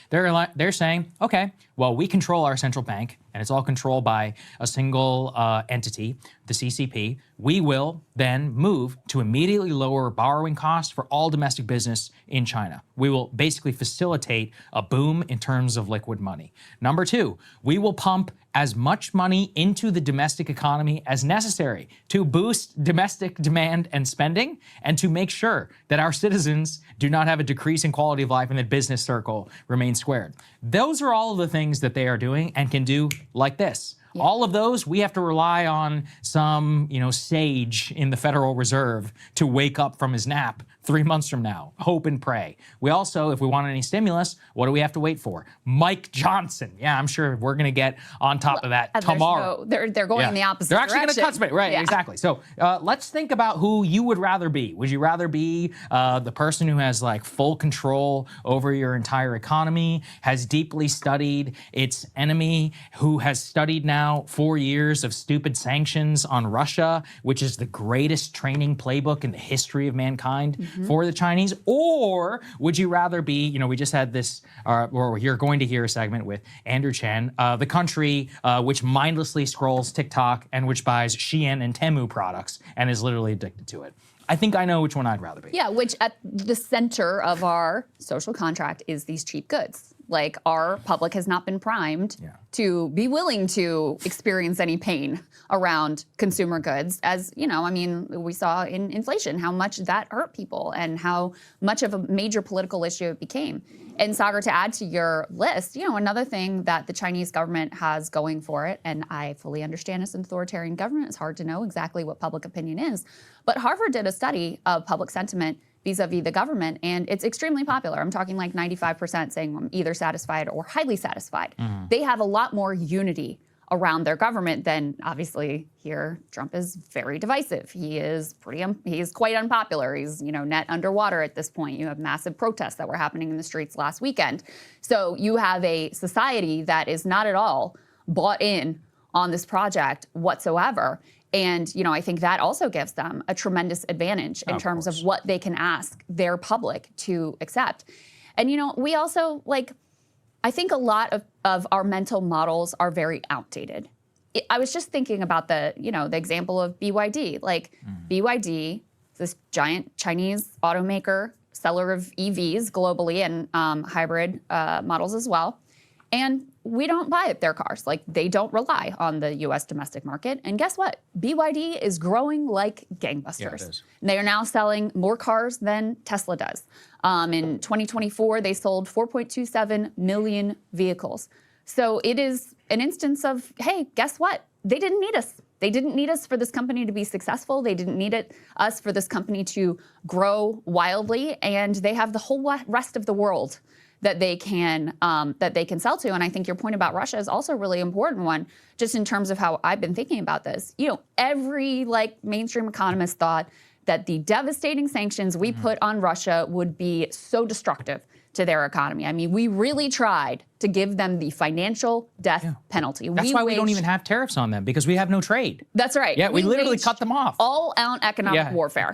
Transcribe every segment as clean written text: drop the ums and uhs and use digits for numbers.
They're saying, okay, well, we control our central bank, and it's all controlled by a single entity, the CCP. We will then move to immediately lower borrowing costs for all domestic business in China. We will basically facilitate a boom in terms of liquid money. Number two, we will pump as much money into the domestic economy as necessary to boost domestic demand and spending, and to make sure that our citizens do not have a decrease in quality of life and that business circle remains squared. Those are all of the things that they are doing and can do like this. Yeah. All of those, we have to rely on some, sage in the Federal Reserve to wake up from his nap 3 months from now. Hope and pray. We also, if we want any stimulus, what do we have to wait for? Mike Johnson. Yeah, I'm sure we're going to get on top of that tomorrow. They're going in the opposite direction. They're actually going to cut spending. Right, yeah. Exactly. So let's think about who you would rather be. Would you rather be the person who has full control over your entire economy, has deeply studied its enemy, who has studied now 4 years of stupid sanctions on Russia, which is the greatest training playbook in the history of mankind for the Chinese? Or would you rather be, we just had this, or you're going to hear a segment with Andrew Chen, the country which mindlessly scrolls TikTok and which buys Shein and Temu products and is literally addicted to it. I think I know which one I'd rather be. Yeah, which at the center of our social contract is these cheap goods. Our public has not been primed to be willing to experience any pain around consumer goods. As, we saw in inflation how much that hurt people and how much of a major political issue it became. And Sagar, to add to your list, another thing that the Chinese government has going for it, and I fully understand it's an authoritarian government, it's hard to know exactly what public opinion is, but Harvard did a study of public sentiment vis-a-vis the government, and it's extremely popular. I'm talking 95% saying I'm either satisfied or highly satisfied. They have a lot more unity around their government than, obviously, here Trump is very divisive. He is quite unpopular. He's net underwater at this point. You have massive protests that were happening in the streets last weekend. So you have a society that is not at all bought in on this project whatsoever. And, I think that also gives them a tremendous advantage in terms of what they can ask their public to accept. And, we also, I think a lot of our mental models are very outdated. I was just thinking about the example of BYD. BYD, this giant Chinese automaker, seller of EVs globally and hybrid models as well. And we don't buy their cars. They don't rely on the U.S. domestic market. And guess what? BYD is growing like gangbusters. Yeah, it is. They are now selling more cars than Tesla does. In 2024, they sold 4.27 million vehicles. So it is an instance of, hey, guess what? They didn't need us. They didn't need us for this company to be successful. They didn't need us for this company to grow wildly. And they have the whole rest of the world that they can sell to. And I think your point about Russia is also a really important one, just in terms of how I've been thinking about this. Every mainstream economist thought that the devastating sanctions we put on Russia would be so destructive to their economy. I mean, we really tried to give them the financial death penalty. That's why we don't even have tariffs on them, because we have no trade. That's right. Yeah, we literally cut them off. All-out economic warfare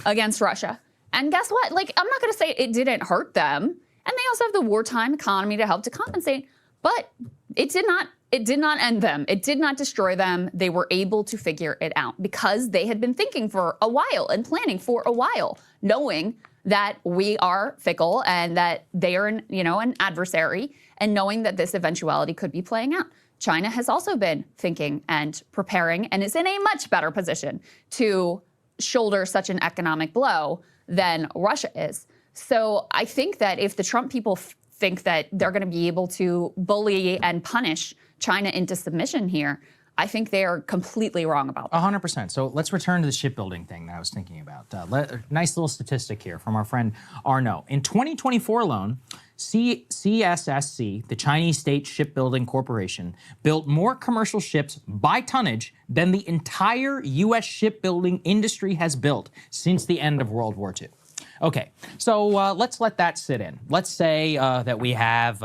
against Russia. And guess what? I'm not going to say it didn't hurt them. And they also have the wartime economy to help to compensate. But it did not end them. It did not destroy them. They were able to figure it out because they had been thinking for a while and planning for a while, knowing that we are fickle and that they are an adversary, and knowing that this eventuality could be playing out. China has also been thinking and preparing and is in a much better position to shoulder such an economic blow than Russia is. So I think that if the Trump people think that they're going to be able to bully and punish China into submission here, I think they are completely wrong about that. 100%. So let's return to the shipbuilding thing that I was thinking about. Nice little statistic here from our friend Arnaud. In 2024 alone, CSSC, the Chinese State Shipbuilding Corporation, built more commercial ships by tonnage than the entire U.S. shipbuilding industry has built since the end of World War II. Okay, so let's let that sit in. Let's say that we have,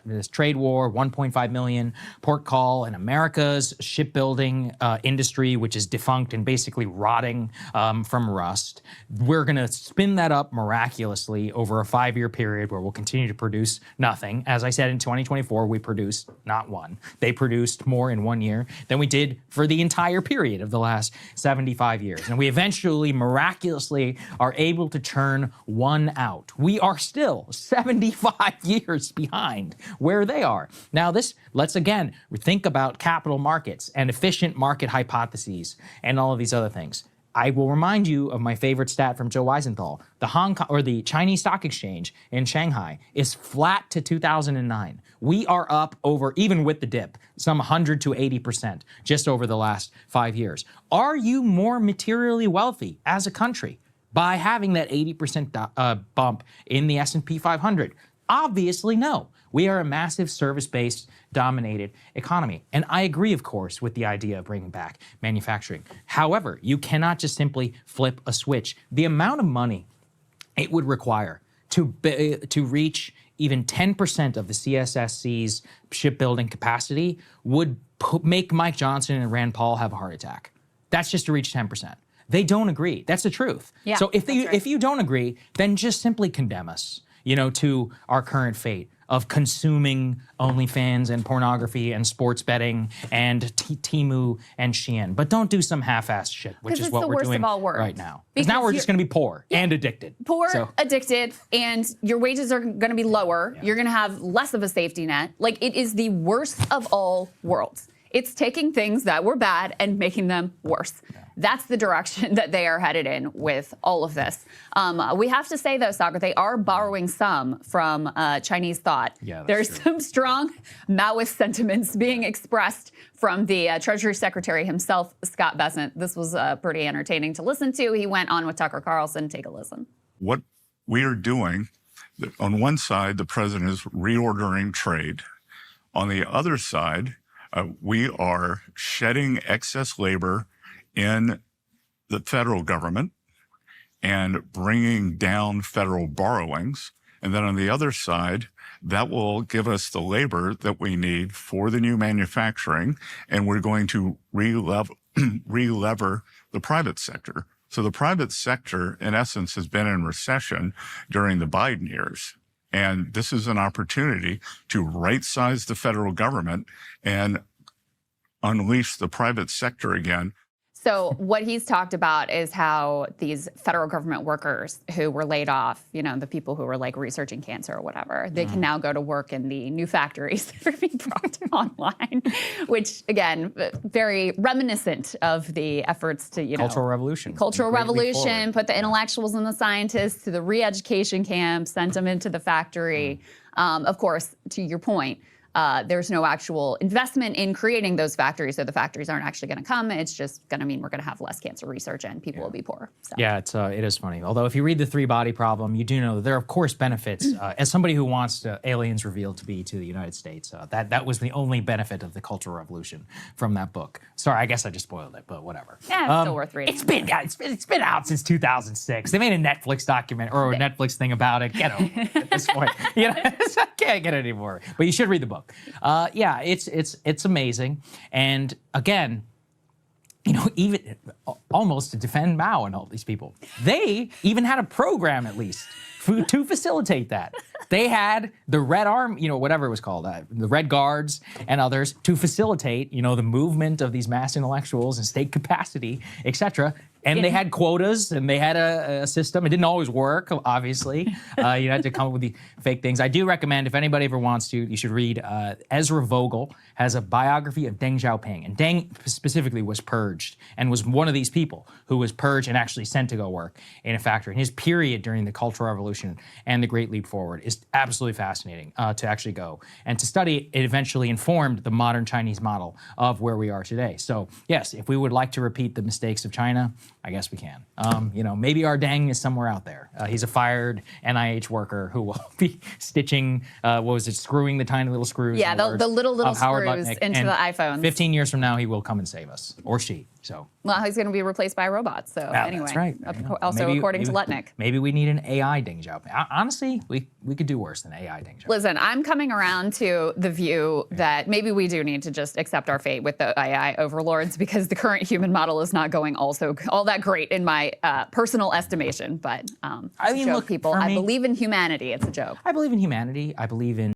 this trade war, 1.5 million port call, and America's shipbuilding industry, which is defunct and basically rotting from rust. We're going to spin that up miraculously over a 5-year period where we'll continue to produce nothing. As I said, in 2024, we produced not one. They produced more in 1 year than we did for the entire period of the last 75 years. And we eventually, miraculously, are able to churn one out. We are still 75 years behind where they are. Now let's again think about capital markets and efficient market hypotheses and all of these other things. I will remind you of my favorite stat from Joe Weisenthal. The Chinese Stock Exchange in Shanghai is flat to 2009. We are up over, even with the dip, some 100 to 80% just over the last 5 years. Are you more materially wealthy as a country by having that 80% bump in the S&P 500? Obviously, no. We are a massive service-based dominated economy. And I agree, of course, with the idea of bringing back manufacturing. However, you cannot just simply flip a switch. The amount of money it would require to reach even 10% of the CSSC's shipbuilding capacity would make Mike Johnson and Rand Paul have a heart attack. That's just to reach 10%. They don't agree. That's the truth. Yeah, so if you don't agree, then just simply condemn us, to our current fate of consuming OnlyFans and pornography and sports betting and Temu and Shein. But don't do some half-assed shit, which is what we're doing right now. Because now we're just going to be poor and addicted. Addicted, and your wages are going to be lower. Yeah. You're going to have less of a safety net. Like, it is the worst of all worlds. It's taking things that were bad and making them worse. Yeah. That's the direction that they are headed in with all of this. We have to say, though, Sagar, they are borrowing some from Chinese thought. Yeah, There's some strong Maoist sentiments being expressed from the Treasury Secretary himself, Scott Bessent. This was pretty entertaining to listen to. He went on with Tucker Carlson. Take a listen. What we are doing, on one side, the president is reordering trade. On the other side, we are shedding excess labor in the federal government and bringing down federal borrowings. And then on the other side, that will give us the labor that we need for the new manufacturing. And we're going to re-lever the private sector. So the private sector, in essence, has been in recession during the Biden years. And this is an opportunity to right-size the federal government and unleash the private sector again. So what he's talked about is how these federal government workers who were laid off, the people who were like researching cancer or whatever, they can now go to work in the new factories that are being brought online, which, again, very reminiscent of the efforts to, Cultural Revolution. Cultural Revolution, put the intellectuals and the scientists to the re-education camp, sent them into the factory. Of course, to your point, there's no actual investment in creating those factories, so the factories aren't actually going to come. It's just going to mean we're going to have less cancer research and people will be poor. So. Yeah, it is funny. Although if you read the three-body problem, you do know that there are, of course, benefits. As somebody who wants aliens revealed to be to the United States, that was the only benefit of the Cultural Revolution from that book. Sorry, I guess I just spoiled it, but whatever. Yeah, it's still worth reading. It's been out since 2006. They made a Netflix document or a Netflix thing about it. Get over it at this point. I can't get it anymore. But you should read the book. It's amazing. And again, even almost to defend Mao and all these people, they even had a program at least to facilitate that. They had the Red Army, whatever it was called, the Red Guards and others to facilitate, the movement of these mass intellectuals and state capacity, etc. And they had quotas and they had a system. It didn't always work, obviously. You had to come up with the fake things. I do recommend, if anybody ever wants to, you should read Ezra Vogel has a biography of Deng Xiaoping. And Deng specifically was purged and was one of these people who was purged and actually sent to go work in a factory. And his period during the Cultural Revolution and the Great Leap Forward is absolutely fascinating to actually go. And to study it eventually informed the modern Chinese model of where we are today. So yes, if we would like to repeat the mistakes of China, I guess we can. Maybe our Deng is somewhere out there. He's a fired NIH worker who will be stitching, screwing the tiny little screws. Yeah, the little screws into the iPhones. 15 years from now, he will come and save us, or she. So. Well, he's going to be replaced by robots. So anyway, That's right. Also according to Lutnick. Maybe we need an AI ding job. Honestly, we could do worse than AI ding job. Listen, I'm coming around to the view that maybe we do need to just accept our fate with the AI overlords, because the current human model is not going also all that great in my personal estimation. But I mean, joke, look, people. for I me- believe in humanity. It's a joke. I believe in humanity. I believe in